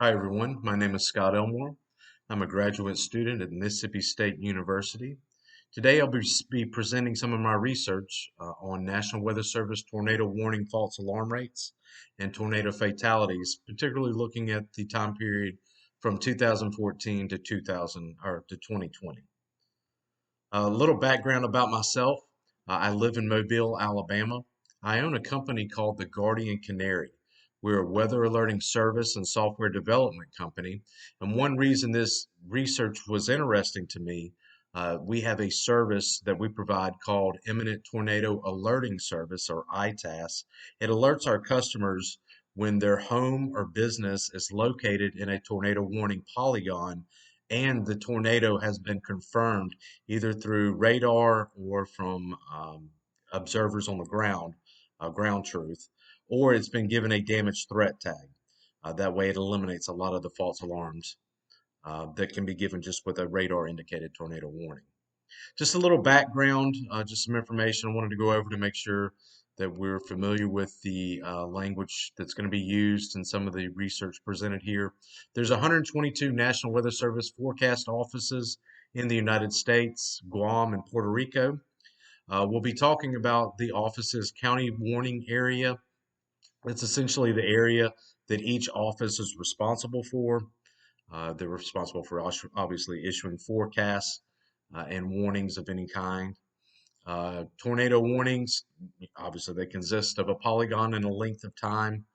Hi, everyone. My name is Scott Elmore. I'm a graduate student at Mississippi State University. Today, I'll be presenting some of my research on National Weather Service tornado warning false alarm rates and tornado fatalities, particularly looking at the time period from 2014 to 2020. A little background about myself. I live in Mobile, Alabama. I own a company called the Guardian Canary. We're a weather alerting service and software development company. And one reason this research was interesting to me, we have a service that we provide called Imminent Tornado Alerting Service, or ITAS. It alerts our customers when their home or business is located in a tornado warning polygon and the tornado has been confirmed either through radar or from observers on the ground, ground truth, or it's been given a damage threat tag. That way, it eliminates a lot of the false alarms that can be given just with a radar indicated tornado warning. Just a little background, just some information I wanted to go over to make sure that we're familiar with the language that's going to be used in some of the research presented here. There's 122 National Weather Service forecast offices in the United States, Guam, and Puerto Rico. We'll be talking about the office's county warning area. It's essentially the area that each office is responsible for. They're responsible for obviously issuing forecasts and warnings of any kind. Tornado warnings, obviously, they consist of a polygon and a length of time.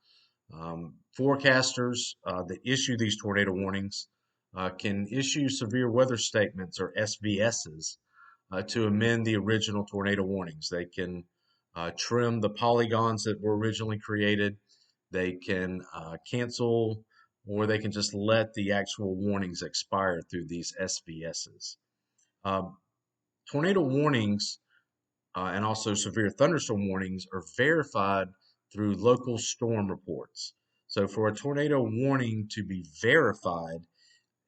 Forecasters that issue these tornado warnings can issue severe weather statements, or SVSs, to amend the original tornado warnings. They can trim the polygons that were originally created. They can cancel, or they can just let the actual warnings expire through these SVSs. Um, Tornado warnings and also severe thunderstorm warnings are verified through local storm reports. So for a tornado warning to be verified,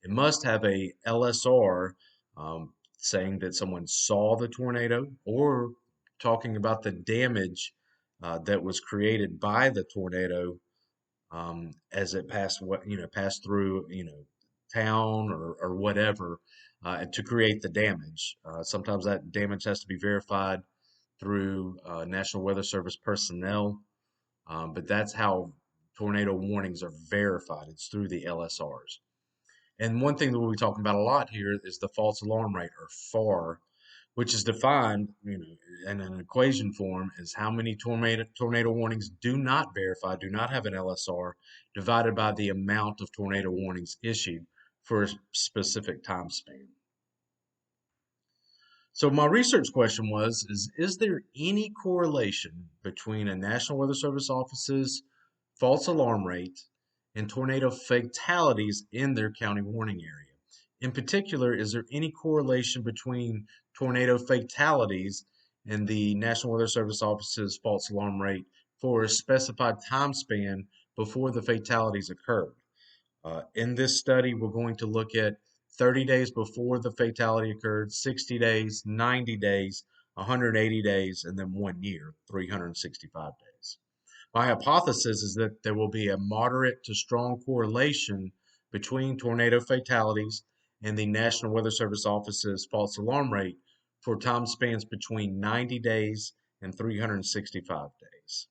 it must have a LSR saying that someone saw the tornado or talking about the damage that was created by the tornado as it passed through town or whatever to create the damage. Sometimes that damage has to be verified through National Weather Service personnel, but that's how tornado warnings are verified. It's through the LSRs. And one thing that we'll be talking about a lot here is the false alarm rate, or FAR, which is defined, in an equation form as how many tornado warnings do not verify, do not have an LSR, divided by the amount of tornado warnings issued for a specific time span. So my research question is there any correlation between a National Weather Service office's false alarm rate and tornado fatalities in their county warning area? In particular, is there any correlation between tornado fatalities and the National Weather Service office's false alarm rate for a specified time span before the fatalities occurred? In this study, we're going to look at 30 days before the fatality occurred, 60 days, 90 days, 180 days, and then 1 year, 365 days. My hypothesis is that there will be a moderate to strong correlation between tornado fatalities and the National Weather Service Office's false alarm rate for time spans between 90 days and 365 days.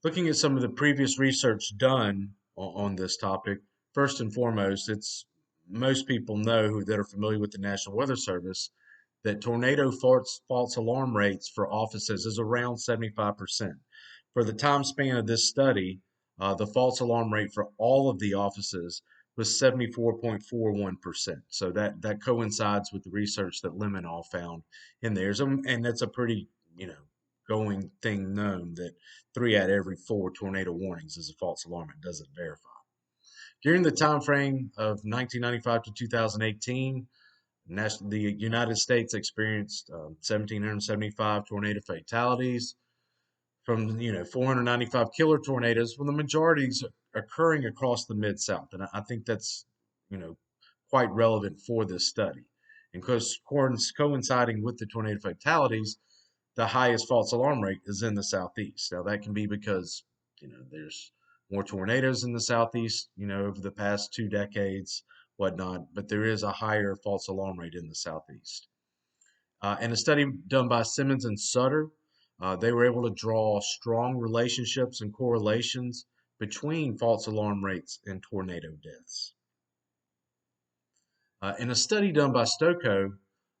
Looking at some of the previous research done on this topic, first and foremost, it's most people know that are familiar with the National Weather Service that tornado false alarm rates for offices is around 75%. For the time span of this study, the false alarm rate for all of the offices was 74.41%. So that coincides with the research that Lemonall found in theirs, and that's a pretty going thing known that 3 out of every 4 tornado warnings is a false alarm. It doesn't verify. During the time frame of 1995 to 2018, the United States experienced 1,775 tornado fatalities from 495 killer tornadoes, with the majorities occurring across the Mid-South. And I think that's you know quite relevant for this study. And because coinciding with the tornado fatalities, the highest false alarm rate is in the Southeast. Now that can be because there's more tornadoes in the southeast, over the past 2 decades, whatnot, but there is a higher false alarm rate in the southeast. In a study done by Simmons and Sutter, they were able to draw strong relationships and correlations between false alarm rates and tornado deaths. In a study done by Stokoe,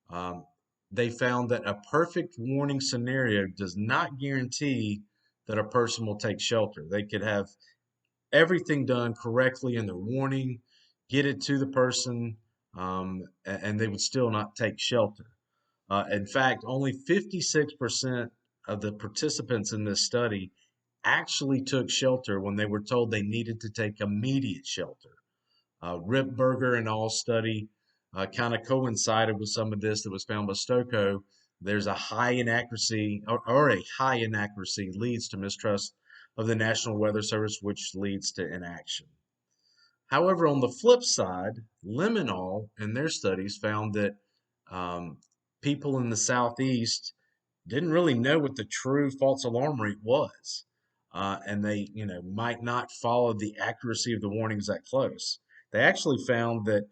um, they found that a perfect warning scenario does not guarantee that a person will take shelter. They could have everything done correctly in their warning, get it to the person, and they would still not take shelter. In fact, only 56% of the participants in this study actually took shelter when they were told they needed to take immediate shelter. Ripberger and all study kind of coincided with some of this that was found by Stokoe. There's a high inaccuracy, or a high inaccuracy leads to mistrust of the National Weather Service, which leads to inaction. However, on the flip side, Limonall in their studies found that um, people in the Southeast didn't really know what the true false alarm rate was. And they, might not follow the accuracy of the warnings that close. They actually found that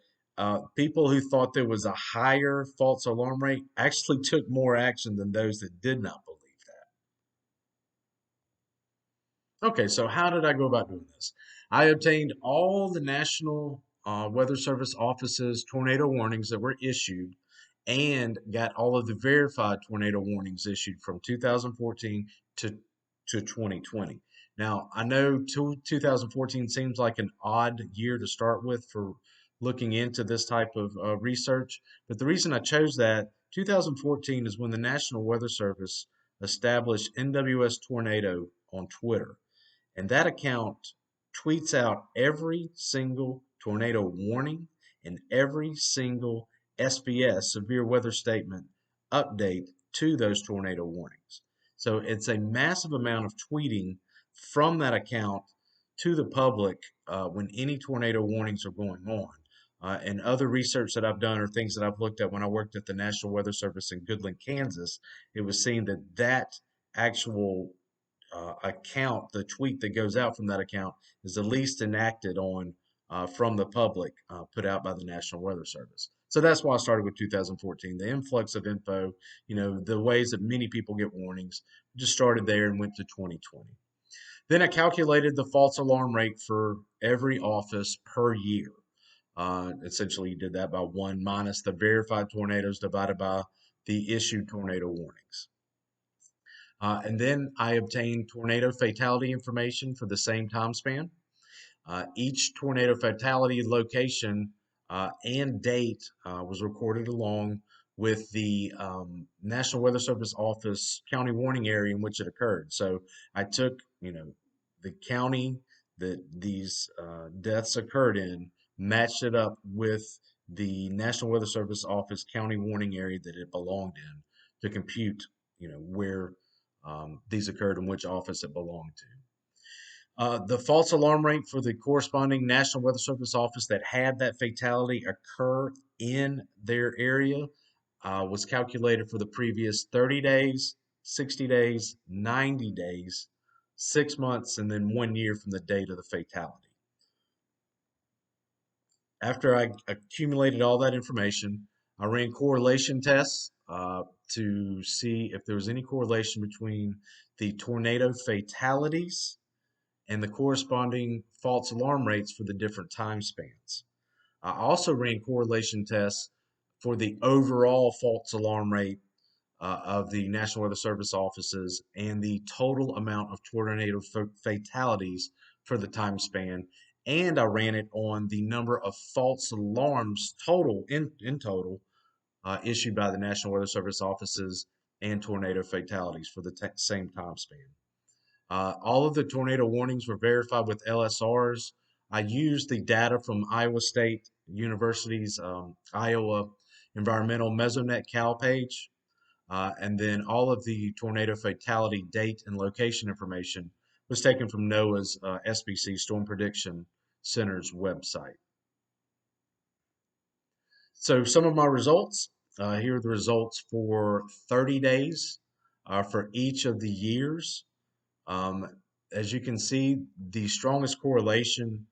people who thought there was a higher false alarm rate actually took more action than those that did not believe that. Okay, so how did I go about doing this? I obtained all the National Weather Service offices tornado warnings that were issued and got all of the verified tornado warnings issued from 2014 to 2020. Now, I know 2014 seems like an odd year to start with for looking into this type of research, but the reason I chose that 2014 is when the National Weather Service established NWS Tornado on Twitter. And that account tweets out every single tornado warning and every single SWS, severe weather statement, update to those tornado warnings. So it's a massive amount of tweeting from that account to the public when any tornado warnings are going on. And other research that I've done or things that I've looked at when I worked at the National Weather Service in Goodland, Kansas, it was seen that that actual account, the tweet that goes out from that account, is the least enacted on from the public, put out by the National Weather Service. So that's why I started with 2014. The influx of info, the ways that many people get warnings, just started there and went to 2020. Then I calculated the false alarm rate for every office per year. Essentially, you did that by 1 minus the verified tornadoes divided by the issued tornado warnings. And then I obtained tornado fatality information for the same time span. Each tornado fatality location and date was recorded along with the National Weather Service office county warning area in which it occurred. So I took, the county that these deaths occurred in, matched it up with the National Weather Service office county warning area that it belonged in to compute, where these occurred and which office it belonged to. The false alarm rate for the corresponding National Weather Service office that had that fatality occur in their area was calculated for the previous 30 days, 60 days, 90 days, 6 months, and then 1 year from the date of the fatality. After I accumulated all that information, I ran correlation tests to see if there was any correlation between the tornado fatalities and the corresponding false alarm rates for the different time spans. I also ran correlation tests for the overall false alarm rate of the National Weather Service offices and the total amount of tornado fatalities for the time span. And I ran it on the number of false alarms total in total issued by the National Weather Service offices and tornado fatalities for the same time span. All of the tornado warnings were verified with LSRs. I used the data from Iowa State University's Iowa Environmental Mesonet Cal page, and then all of the tornado fatality date and location information was taken from NOAA's SPC Storm Prediction Center's website. So some of my results, here are the results for 30 days for each of the years. Um, as you can see, the strongest correlation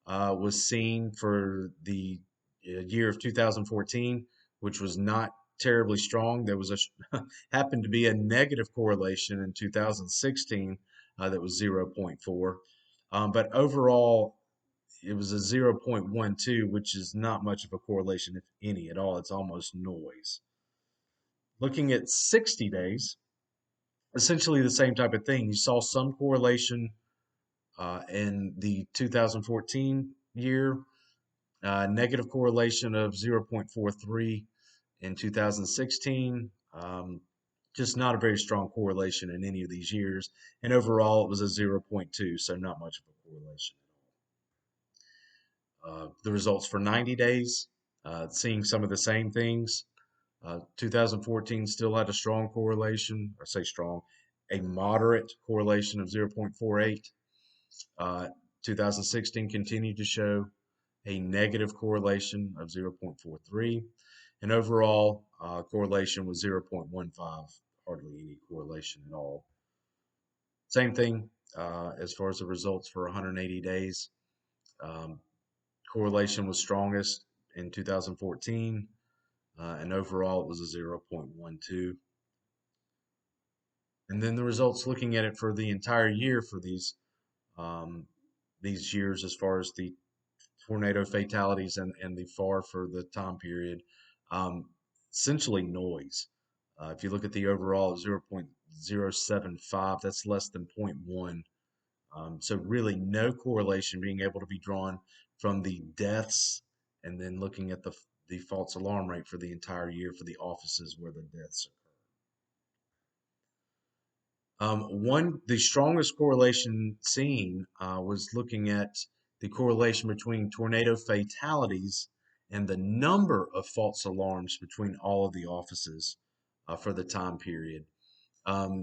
was seen for the year of 2014, which was not terribly strong. There was happened to be a negative correlation in 2016 that was zero point 0.4. But overall, it was a 0.12, which is not much of a correlation, if any at all. It's almost noise. Looking at 60 days, essentially the same type of thing. You saw some correlation in the 2014 year, negative correlation of 0.43 in 2016. Just not a very strong correlation in any of these years. And overall, it was a zero point 0.2, so not much of a correlation. The results for 90 days, seeing some of the same things. 2014 still had a strong correlation, or say strong, a moderate correlation of 0.48. 2016 continued to show a negative correlation of 0.43, and overall correlation was 0.15, hardly any correlation at all. Same thing as far as the results for 180 days. Um, Correlation was strongest in 2014, and overall it was a 0.12. And then the results looking at it for the entire year for um, these years as far as the tornado fatalities and the FAR for the time period, um, essentially noise. If you look at the overall 0.075, that's less than zero point 0.1. So really no correlation being able to be drawn from the deaths and then looking at the false alarm rate for the entire year for the offices where the deaths the strongest correlation seen was looking at the correlation between tornado fatalities and the number of false alarms between all of the offices for the time period.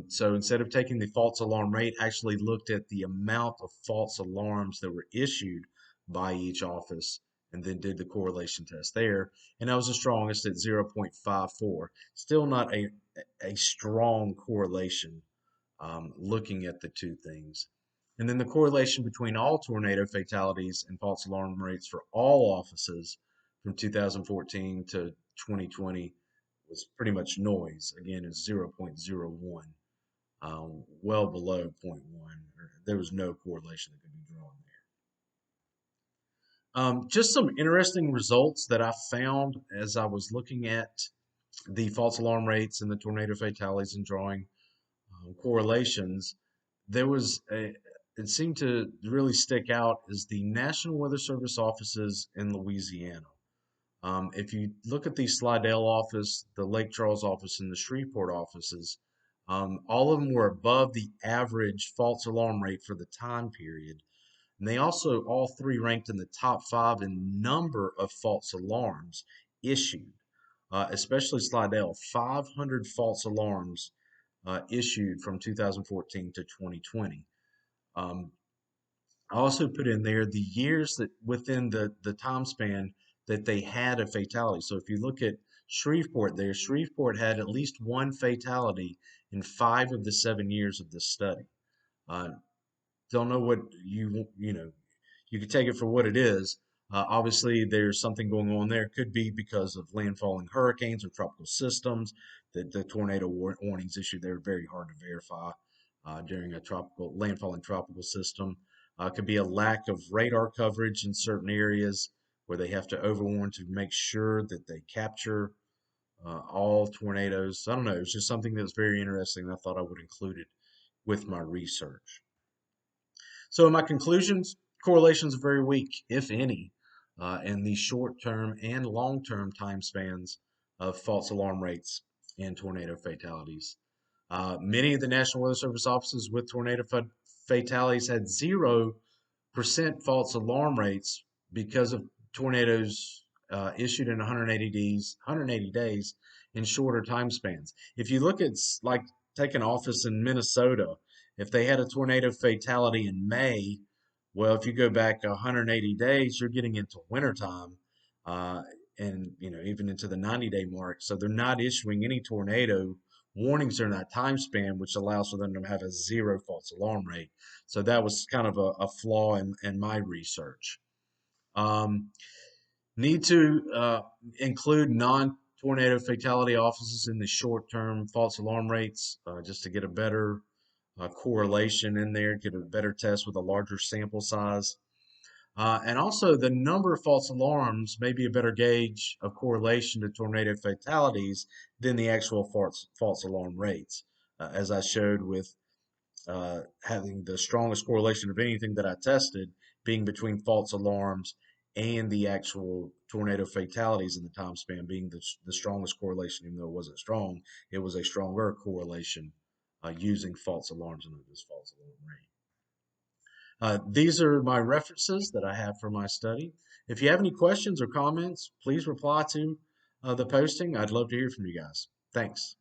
So instead of taking the false alarm rate, actually looked at the amount of false alarms that were issued by each office and then did the correlation test there. And that was the strongest at 0.54. Still not a strong correlation looking at the two things. And then the correlation between all tornado fatalities and false alarm rates for all offices from 2014 to 2020 was pretty much noise. Again, it's 0.01, well below 0.1. There was no correlation that could be drawn there. Just some interesting results that I found as I was looking at the false alarm rates and the tornado fatalities and drawing correlations. There was it seemed to really stick out is the National Weather Service offices in Louisiana. If you look at the Slidell office, the Lake Charles office, and the Shreveport offices, all of them were above the average false alarm rate for the time period. And they also, all three ranked in the top 5 in number of false alarms issued, especially Slidell, 500 false alarms issued from 2014 to 2020. Um, I also put in there the years that within the time span that they had a fatality. So if you look at Shreveport there, Shreveport had at least one fatality in 5 of the 7 years of this study. Uh, don't know what you know you could take it for what it is. Obviously, there's something going on there. It could be because of landfalling hurricanes or tropical systems. The tornado warnings issued there are very hard to verify during a tropical landfalling tropical system. Could be a lack of radar coverage in certain areas where they have to overwarn to make sure that they capture all tornadoes. I don't know. It's just something that was very interesting. I thought I would include it with my research. So in my conclusions, correlations are very weak, if any, in the short-term and long-term time spans of false alarm rates and tornado fatalities. Many of the National Weather Service offices with tornado fatalities had 0% false alarm rates because of tornadoes issued in 180 days in shorter time spans. If you look at like take an office in Minnesota, if they had a tornado fatality in May, well, if you go back 180 days, you're getting into wintertime, uh, and even into the 90-day mark. So they're not issuing any tornado warnings during that time span, which allows for them to have a zero false alarm rate. So that was kind of a flaw in my research. Um, Need to include non-tornado fatality offices in the short-term false alarm rates, just to get a better correlation in there, get a better test with a larger sample size. And also, the number of false alarms may be a better gauge of correlation to tornado fatalities than the actual false alarm rates, as I showed with having the strongest correlation of anything that I tested being between false alarms and the actual tornado fatalities in the time span being the strongest correlation, even though it wasn't strong, it was a stronger correlation using false alarms under this false alarm rate. These are my references that I have for my study. If you have any questions or comments, please reply to the posting. I'd love to hear from you guys. Thanks.